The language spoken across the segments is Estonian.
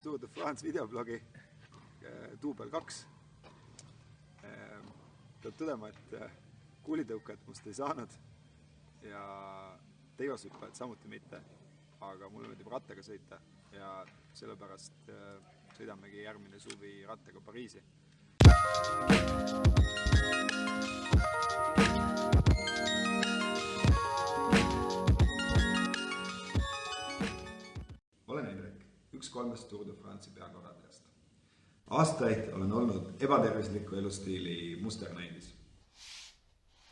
Tour de France videoblogi duubel 2. Peab tõdema, et kuulitõukajat must ei saanud ja teivashüppajat samuti mitte, aga mulle meeldib rattaga sõita ja sellepärast sõidamegi järgmine suvi rattaga Pariisi. Olen Hendrik, üks 3 Tour de France'i peakorraldajast. Aastaid olen olnud ebatervisliku elustiili musternäidis.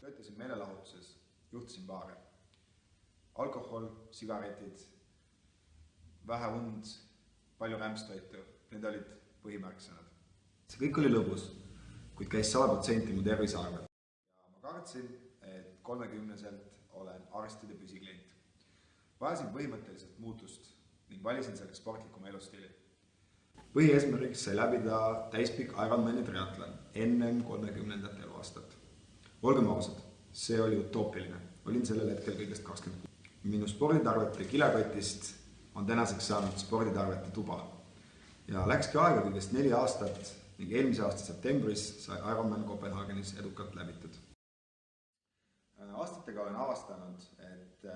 Töötasin meelelahutuses, juhtisin baare. Alkohol, sigaretid, vähe und, palju rämpstoitu, need olid põhimärksõnad. See kõik oli lõbus, kuid käis 100% mu tervise arvel. Ja ma kartsin, et 30-selt olen arstide püsiklient. Vajasin põhimõtteliselt muutust ning valisin selleks sportlikuma elustiili. Põhieesmärgiks sai läbida täispikk Ironmani triatlon ennem 30. eluaastat. Olgem ausad, see oli utoopiline. Olin sellel hetkel kõigest 20. Minu sporditarvete kilekotist on tänaseks saanud sporditarvete tuba. Ja läkski aega kõigest 4 aastat ning eelmise aasta septembris sai Ironman Kopenhaagenis edukalt läbitud. Aastatega olen avastanud, et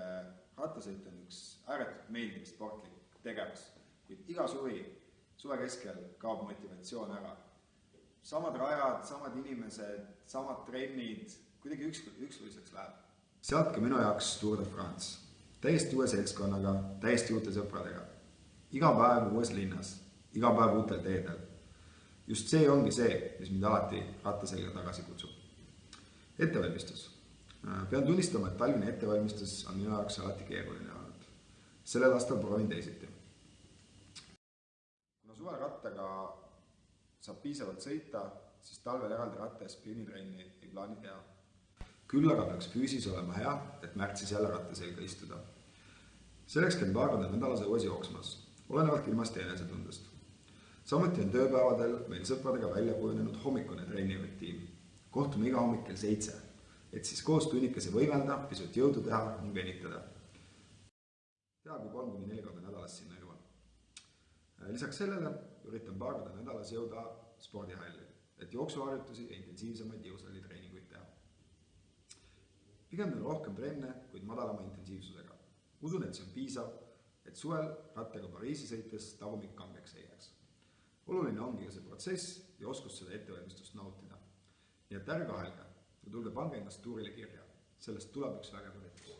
rattasõit on üks ääretult meeldiv sportlik tegevus, kuid iga suve keskel kaob motivatsioon ära. Samad rajad, samad inimesed, samad trennid, kuidagi üksluiseks läheb. Sealt ka minu jaoks Tour de France. Täiesti uue seltskonnaga, täiesti uute sõpradega. Iga päev uues linnas, iga päev uutel teedel. Just see ongi see, mis mind alati rattaselga tagasi kutsub. Ettevalmistus. Pean tunnistama, et talvine ettevalmistus on minu jaoks alati keeruline olnud. Sellel aastal proovin teisiti. Kuna suvel rattaga saab piisavalt sõita, siis talvel eraldi ratta ja sprinitrenni ei plaani teha. Küll aga peaks füüsis olema hea, et märtsis jälle rattaselga istuda. Selleks käin paar korda nädalas õues jooksmas, olenevalt ilmast ja enesetundest. Samuti on tööpäevadel meil sõpradega välja kujunenud hommikune trennirutiin. Kohtume iga hommik kell 7, et siis koos tunnikese võimelda, pisut jõudu teha ning venitada. Peaaegu 3-4 korda nädalas sinna jõuan. Lisaks sellele üritan paar korda nädalas jõuda spordihalli, et jooksuharjutusi ja intensiivsemaid jõusallitreeninguid teha. Pigem on rohkem trenne, kuid madalama intensiivsusega. Usun, et see on piisav, et suvel rattaga Pariisi sõites tagumik kangeks ei jääks. Oluline ongi ka see protsess ja oskus seda ettevalmistust nautida. Nii et ärge kahelge ja tulge pange ennast tuurile kirja. Sellest tuleb üks vägev üritus.